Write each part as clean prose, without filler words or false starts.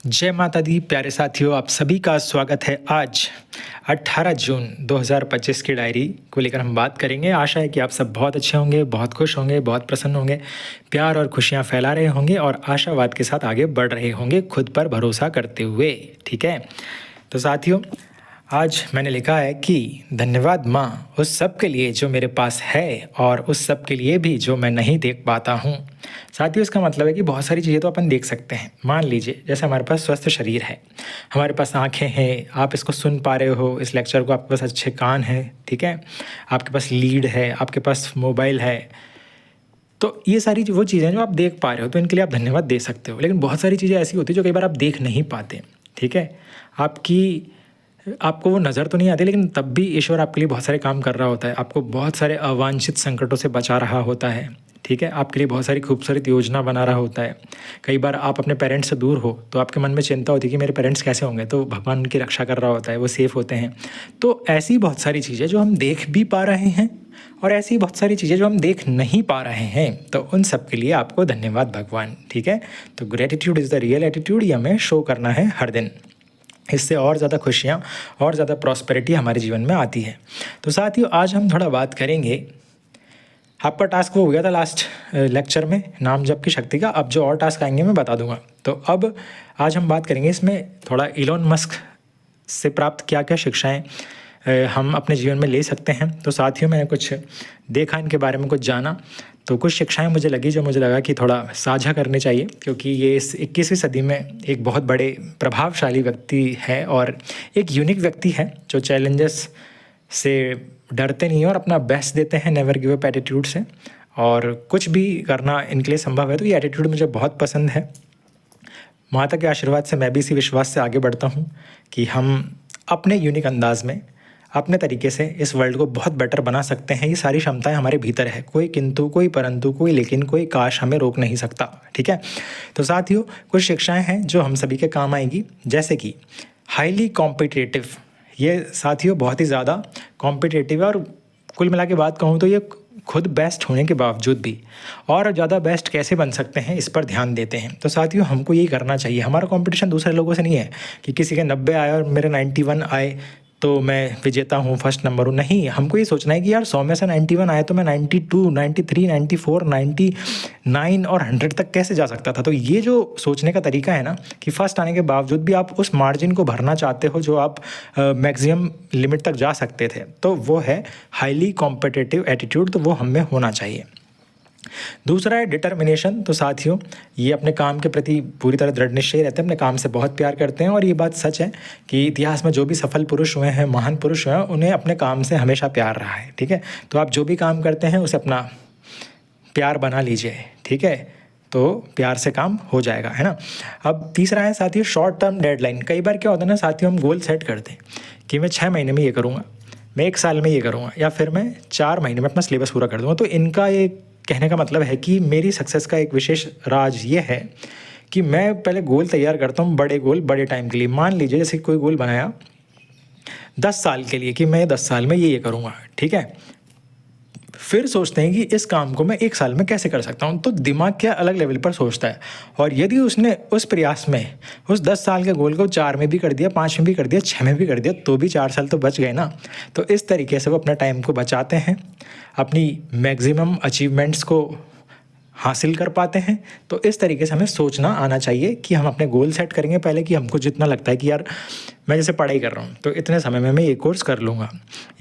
जय माता दी प्यारे साथियों, आप सभी का स्वागत है। आज 18 जून 2025 की डायरी को लेकर हम बात करेंगे। आशा है कि आप सब बहुत अच्छे होंगे, बहुत खुश होंगे, बहुत प्रसन्न होंगे, प्यार और खुशियां फैला रहे होंगे और आशावाद के साथ आगे बढ़ रहे होंगे, खुद पर भरोसा करते हुए। ठीक है, तो साथियों आज मैंने लिखा है कि धन्यवाद माँ उस सब के लिए जो मेरे पास है और उस सब के लिए भी जो मैं नहीं देख पाता हूँ। साथियों इसका मतलब है कि बहुत सारी चीज़ें तो अपन देख सकते हैं। मान लीजिए जैसे हमारे पास स्वस्थ शरीर है, हमारे पास आँखें हैं, आप इसको सुन पा रहे हो इस लेक्चर को, आपके पास अच्छे कान हैं, ठीक है, आपके पास लीड है, आपके पास मोबाइल है। तो ये सारी वो चीज़ें जो आप देख पा रहे हो, तो इनके लिए आप धन्यवाद दे सकते हो। लेकिन बहुत सारी चीज़ें ऐसी होती है जो कई बार आप देख नहीं पाते। ठीक है, आपको वो नज़र तो नहीं आती, लेकिन तब भी ईश्वर आपके लिए बहुत सारे काम कर रहा होता है, आपको बहुत सारे अवांछित संकटों से बचा रहा होता है। ठीक है, आपके लिए बहुत सारी खूबसूरत योजना बना रहा होता है। कई बार आप अपने पेरेंट्स से दूर हो तो आपके मन में चिंता होती है कि मेरे पेरेंट्स कैसे होंगे, तो भगवान उनकी रक्षा कर रहा होता है, वो सेफ़ होते हैं। तो ऐसी बहुत सारी चीज़ें जो हम देख भी पा रहे हैं और ऐसी बहुत सारी चीज़ें जो हम देख नहीं पा रहे हैं, तो उन सब के लिए आपको धन्यवाद भगवान। ठीक है, तो gratitude is the real attitude, ये हमें शो करना है हर दिन। इससे और ज़्यादा खुशियाँ और ज़्यादा प्रॉस्पेरिटी हमारे जीवन में आती है। तो साथियों आज हम थोड़ा बात करेंगे, आपका टास्क वो हो गया था लास्ट लेक्चर में नाम जप की शक्ति का। अब जो और टास्क आएंगे मैं बता दूंगा। तो अब आज हम बात करेंगे इसमें थोड़ा इलोन मस्क से प्राप्त क्या क्या शिक्षाएं हम अपने जीवन में ले सकते हैं। तो साथियों मैंने कुछ देखा, इनके बारे में कुछ जाना, तो कुछ शिक्षाएं मुझे लगी जो मुझे लगा कि थोड़ा साझा करनी चाहिए, क्योंकि ये इस 21वीं सदी में एक बहुत बड़े प्रभावशाली व्यक्ति है और एक यूनिक व्यक्ति है जो चैलेंजेस से डरते नहीं हैं और अपना बेस्ट देते हैं, नेवर गिव अप एटीट्यूड से, और कुछ भी करना इनके लिए संभव है। तो ये एटीट्यूड मुझे बहुत पसंद है। माता के आशीर्वाद से मैं भी इसी विश्वास से आगे बढ़ता हूँ कि हम अपने यूनिक अंदाज में अपने तरीके से इस वर्ल्ड को बहुत बेटर बना सकते हैं। ये सारी क्षमताएं हमारे भीतर है, कोई किंतु, कोई परंतु, कोई लेकिन, कोई काश हमें रोक नहीं सकता। ठीक है, तो साथियों कुछ शिक्षाएं हैं जो हम सभी के काम आएंगी, जैसे कि हाईली कॉम्पिटिटिव। ये साथियों बहुत ही ज़्यादा कॉम्पिटिटिव है और कुल मिला के बात कहूँ तो ये खुद बेस्ट होने के बावजूद भी और ज़्यादा बेस्ट कैसे बन सकते हैं इस पर ध्यान देते हैं। तो साथियों हमको यही करना चाहिए। हमारा कंपटीशन दूसरे लोगों से नहीं है कि किसी के 90 आए और मेरे 91 आए तो मैं विजेता हूँ, फर्स्ट नंबर हूँ। नहीं, हमको ये सोचना है कि यार 100 में से 91 आए तो मैं 92, 93, 94, 99 और 100 तक कैसे जा सकता था। तो ये जो सोचने का तरीका है ना कि फर्स्ट आने के बावजूद भी आप उस मार्जिन को भरना चाहते हो जो आप मैक्सिमम लिमिट तक जा सकते थे, तो वो है हाईली कॉम्पिटिटिव एटीट्यूड। तो वो हमें होना चाहिए। दूसरा है डिटर्मिनेशन। तो साथियों ये अपने काम के प्रति पूरी तरह दृढ़ निश्चयी रहते हैं, अपने काम से बहुत प्यार करते हैं और ये बात सच है कि इतिहास में जो भी सफल पुरुष हुए हैं, महान पुरुष हुए हैं, उन्हें अपने काम से हमेशा प्यार रहा है। ठीक है, तो आप जो भी काम करते हैं उसे अपना प्यार बना लीजिए। ठीक है, तो प्यार से काम हो जाएगा, है ना। अब तीसरा है साथियों शॉर्ट टर्म डेडलाइन। कई बार क्या होता है ना साथियों, हम गोल सेट करते हैं कि मैं 6 महीने में ये करूँगा, मैं 1 साल में ये करूँगा, या फिर मैं 4 महीने में अपना सिलेबस पूरा कर दूँगा। तो इनका ये कहने का मतलब है कि मेरी सक्सेस का एक विशेष राज ये है कि मैं पहले गोल तैयार करता हूँ, बड़े गोल बड़े टाइम के लिए। मान लीजिए जैसे कोई गोल बनाया 10 साल के लिए कि मैं 10 साल में ये करूँगा। ठीक है, फिर सोचते हैं कि इस काम को मैं 1 साल में कैसे कर सकता हूँ। तो दिमाग क्या अलग लेवल पर सोचता है, और यदि उसने उस प्रयास में उस 10 साल के गोल को 4 में भी कर दिया, 5 में भी कर दिया, 6 में भी कर दिया, तो भी 4 साल तो बच गए ना। तो इस तरीके से वो अपना टाइम को बचाते हैं, अपनी मैक्सिमम अचीवमेंट्स को हासिल कर पाते हैं। तो इस तरीके से हमें सोचना आना चाहिए कि हम अपने गोल सेट करेंगे पहले, कि हमको जितना लगता है कि यार मैं जैसे पढ़ाई कर रहा हूँ तो इतने समय में मैं ये कोर्स कर लूँगा,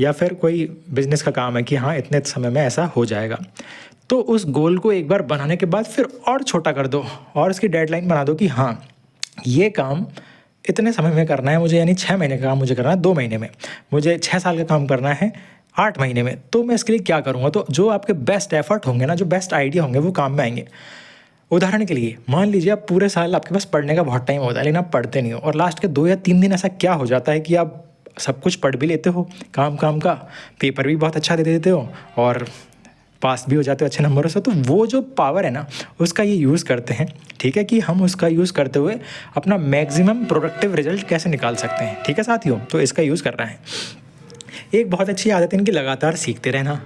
या फिर कोई बिजनेस का काम है कि हाँ इतने समय में ऐसा हो जाएगा। तो उस गोल को एक बार बनाने के बाद फिर और छोटा कर दो और इसकी डेडलाइन बना दो कि हाँ ये काम इतने समय में करना है मुझे, यानी 6 महीने का काम मुझे करना है 2 महीने में, मुझे 6 साल का काम करना है 8 महीने में, तो मैं इसके लिए क्या करूँगा। तो जो आपके बेस्ट एफर्ट होंगे ना, जो बेस्ट आइडिया होंगे, वो काम में आएंगे। उदाहरण के लिए मान लीजिए आप पूरे साल आपके पास पढ़ने का बहुत टाइम होता है, लेकिन आप पढ़ते नहीं हो, और लास्ट के 2 या 3 दिन ऐसा क्या हो जाता है कि आप सब कुछ पढ़ भी लेते हो, काम का पेपर भी बहुत अच्छा दे देते हो और पास भी हो जाते हो अच्छे नंबरों से। तो वो जो पावर है ना उसका ये यूज़ करते हैं। ठीक है, कि हम उसका यूज़ करते हुए अपना मैक्सिमम प्रोडक्टिव रिजल्ट कैसे निकाल सकते हैं। ठीक है साथियों, तो इसका यूज़ कर रहा है। एक बहुत अच्छी आदत है इनकी लगातार सीखते रहना।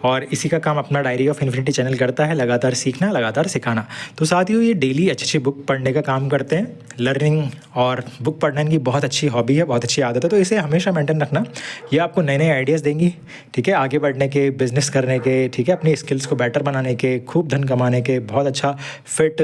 और इसी का काम अपना डायरी ऑफ इन्फिनिटी चैनल करता है, लगातार सीखना, लगातार सिखाना। तो साथियों ये डेली अच्छी अच्छी बुक पढ़ने का काम करते हैं। लर्निंग और बुक पढ़ना इनकी बहुत अच्छी हॉबी है, बहुत अच्छी आदत है, तो इसे हमेशा मेंटेन रखना। ये आपको नए नए आइडियाज़ देंगी, ठीक है, आगे बढ़ने के, बिजनेस करने के, ठीक है, अपनी स्किल्स को बेटर बनाने के, खूब धन कमाने के, बहुत अच्छा फिट,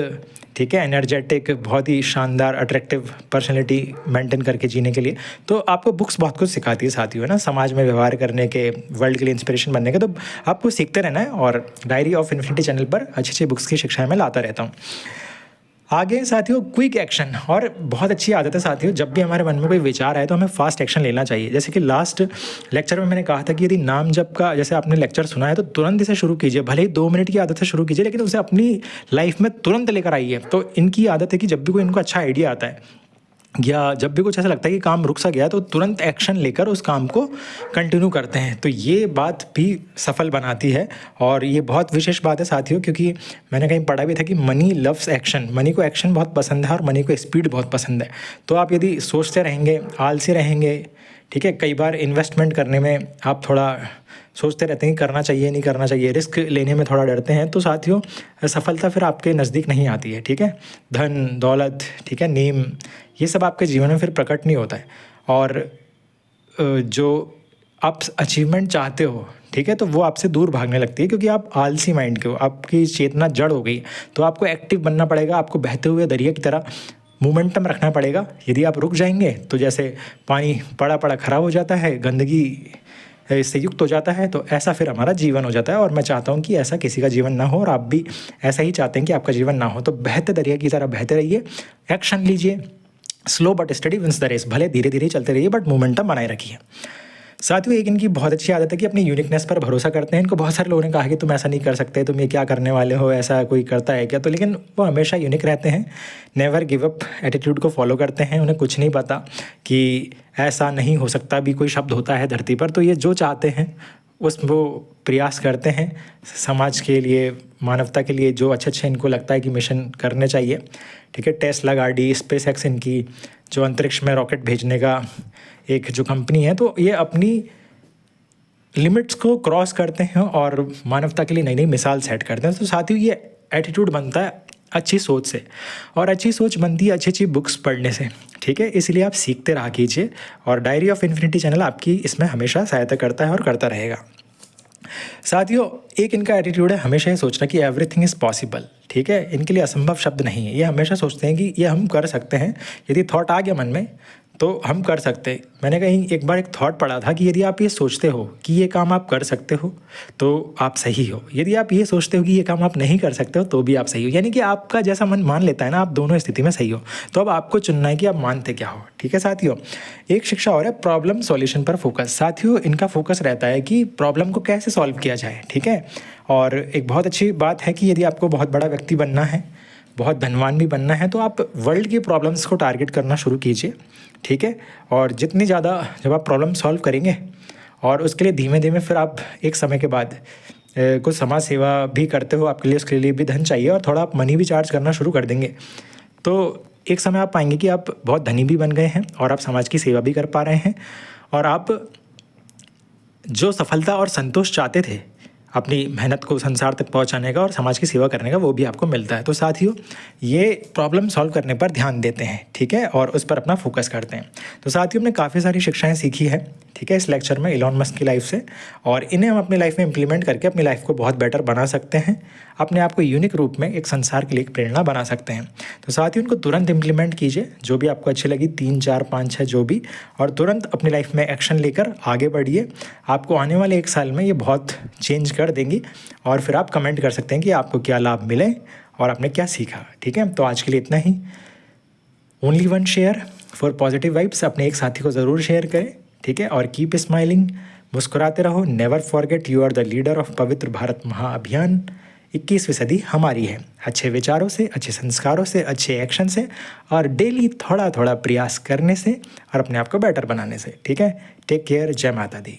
ठीक है, एनर्जेटिक, बहुत ही शानदार अट्रैक्टिव पर्सनैलिटी मेंटेन करके जीने के लिए। तो आपको बुक्स बहुत कुछ सिखाती है साथियों, है ना, समाज में व्यवहार करने के, वर्ल्ड के लिए इंस्पिरेशन बनने के। तो आपको सीखते रहना है और डायरी ऑफ इन्फिनिटी चैनल पर अच्छी अच्छी बुक्स की शिक्षाएं मैं लाता रहता हूँ। आगे साथियों क्विक एक्शन, और बहुत अच्छी आदत है साथियों, जब भी हमारे मन में कोई विचार आए तो हमें फास्ट एक्शन लेना चाहिए। जैसे कि लास्ट लेक्चर में मैंने कहा था कि यदि नाम जप का जैसे आपने लेक्चर सुना है तो तुरंत इसे शुरू कीजिए, भले ही 2 मिनट की आदत से शुरू कीजिए, लेकिन उसे अपनी लाइफ में तुरंत लेकर आइए। तो इनकी आदत है कि जब भी कोई इनको अच्छा आइडिया आता है या जब भी कुछ ऐसा लगता है कि काम रुक सा गया तो तुरंत एक्शन लेकर उस काम को कंटिन्यू करते हैं। तो ये बात भी सफल बनाती है और ये बहुत विशेष बात है साथियों, क्योंकि मैंने कहीं पढ़ा भी था कि मनी लव्स एक्शन, मनी को एक्शन बहुत पसंद है और मनी को स्पीड बहुत पसंद है। तो आप यदि सोचते रहेंगे, आलसी रहेंगे, ठीक है, कई बार इन्वेस्टमेंट करने में आप थोड़ा सोचते रहते हैं कि करना चाहिए नहीं करना चाहिए, रिस्क लेने में थोड़ा डरते हैं, तो साथियों सफलता फिर आपके नज़दीक नहीं आती है, ठीक है। धन दौलत, ठीक है, नेम, ये सब आपके जीवन में फिर प्रकट नहीं होता है। और जो आप अचीवमेंट चाहते हो, ठीक है, तो वो आपसे दूर भागने लगती है, क्योंकि आप आलसी माइंड के हो, आपकी चेतना जड़ हो गई। तो आपको एक्टिव बनना पड़ेगा, आपको बहते हुए दरिया की तरह मोमेंटम रखना पड़ेगा। यदि आप रुक जाएंगे तो जैसे पानी पड़ा पड़ा खराब हो जाता है, गंदगी इससे युक्त हो जाता है, तो ऐसा फिर हमारा जीवन हो जाता है। और मैं चाहता हूँ कि ऐसा किसी का जीवन ना हो, और आप भी ऐसा ही चाहते हैं कि आपका जीवन ना हो। तो बहते दरिया की तरह बहते रहिए, एक्शन लीजिए, slow but study wins the race, भले धीरे धीरे चलते रहिए बट मोमेंटम बनाए रखिए। साथियों एक इनकी बहुत अच्छी आदत है कि अपनी यूनिकनेस पर भरोसा करते हैं। इनको बहुत सारे लोगों ने कहा कि तुम ऐसा नहीं कर सकते, तुम ये क्या करने वाले हो, ऐसा कोई करता है क्या, तो लेकिन वो हमेशा यूनिक रहते हैं, नेवर गिव अप एटीट्यूड को फॉलो करते हैं। उन्हें कुछ नहीं पता कि ऐसा नहीं हो सकता भी कोई शब्द होता है धरती पर। तो ये जो चाहते हैं उस वो प्रयास करते हैं समाज के लिए, मानवता के लिए, जो अच्छे अच्छे इनको लगता है कि मिशन करने चाहिए, ठीक है। टेस्ला गाड़ी, स्पेस एक्स, इनकी जो अंतरिक्ष में रॉकेट भेजने का एक जो कंपनी है, तो ये अपनी लिमिट्स को क्रॉस करते हैं और मानवता के लिए नई नई मिसाल सेट करते हैं। तो साथियों ये एटीट्यूड बनता है अच्छी सोच से, और अच्छी सोच बनती है अच्छी अच्छी बुक्स पढ़ने से, ठीक है। इसलिए आप सीखते रहा कीजिए, और डायरी ऑफ इन्फिनिटी चैनल आपकी इसमें हमेशा सहायता करता है और करता रहेगा। साथियों एक इनका एटीट्यूड है हमेशा ये सोचना कि एवरीथिंग इज़ पॉसिबल, ठीक है। इनके लिए असंभव शब्द नहीं है, ये हमेशा सोचते हैं कि ये हम कर सकते हैं। यदि थॉट आ गया मन में तो हम कर सकते हैं। मैंने कहीं एक बार एक थॉट पढ़ा था कि यदि आप ये सोचते हो कि ये काम आप कर सकते हो तो आप सही हो, यदि आप ये सोचते हो कि ये काम आप नहीं कर सकते हो तो भी आप सही हो। यानी कि आपका जैसा मन मान लेता है ना, आप दोनों स्थिति में सही हो। तो अब आपको चुनना है कि आप मानते क्या हो, ठीक है साथियों। एक शिक्षा और है प्रॉब्लम सॉल्यूशन पर फोकस। साथियों इनका फोकस रहता है कि प्रॉब्लम को कैसे सॉल्व किया जाए, ठीक है। और एक बहुत अच्छी बात है कि यदि आपको बहुत बड़ा व्यक्ति बनना है, बहुत धनवान भी बनना है, तो आप वर्ल्ड की प्रॉब्लम्स को टारगेट करना शुरू कीजिए, ठीक है। और जितनी ज़्यादा जब आप प्रॉब्लम सॉल्व करेंगे, और उसके लिए धीमे धीमे फिर आप एक समय के बाद कुछ समाज सेवा भी करते हो, आपके लिए उसके लिए भी धन चाहिए, और थोड़ा आप मनी भी चार्ज करना शुरू कर देंगे, तो एक समय आप पाएंगे कि आप बहुत धनी भी बन गए हैं और आप समाज की सेवा भी कर पा रहे हैं, और आप जो सफलता और संतोष चाहते थे अपनी मेहनत को संसार तक पहुंचाने का और समाज की सेवा करने का, वो भी आपको मिलता है। तो साथियों ये प्रॉब्लम सॉल्व करने पर ध्यान देते हैं, ठीक है, और उस पर अपना फोकस करते हैं। तो साथियों हमने काफ़ी सारी शिक्षाएं सीखी है, ठीक है, इस लेक्चर में इलॉन मस्क की लाइफ से, और इन्हें हम अपनी लाइफ में इम्प्लीमेंट करके अपनी लाइफ को बहुत बेटर बना सकते हैं, अपने आप को यूनिक रूप में एक संसार के लिए एक प्रेरणा बना सकते हैं। तो साथियों उनको तुरंत इम्प्लीमेंट कीजिए, जो भी आपको अच्छी लगी, 3, 4, 5, 6 जो भी, और तुरंत अपनी लाइफ में एक्शन लेकर आगे बढ़िए। आपको आने वाले 1 साल में ये बहुत चेंज कर देंगी, और फिर आप कमेंट कर सकते हैं कि आपको क्या लाभ मिले और आपने क्या सीखा, ठीक है। तो आज के लिए इतना ही। Only one share for positive vibes, अपने एक साथी को ज़रूर शेयर करें, ठीक है, और कीप स्माइलिंग, मुस्कुराते रहो। Never forget you are the leader of Pavitra Bharat महाअभियान। 21वीं सदी हमारी है। अच्छे विचारों से, अच्छे संस्कारों से, अच्छे एक्शन से, और डेली थोड़ा थोड़ा प्रयास करने से, और अपने आप को बेटर बनाने से, ठीक है। टेक केयर, जय माता दी।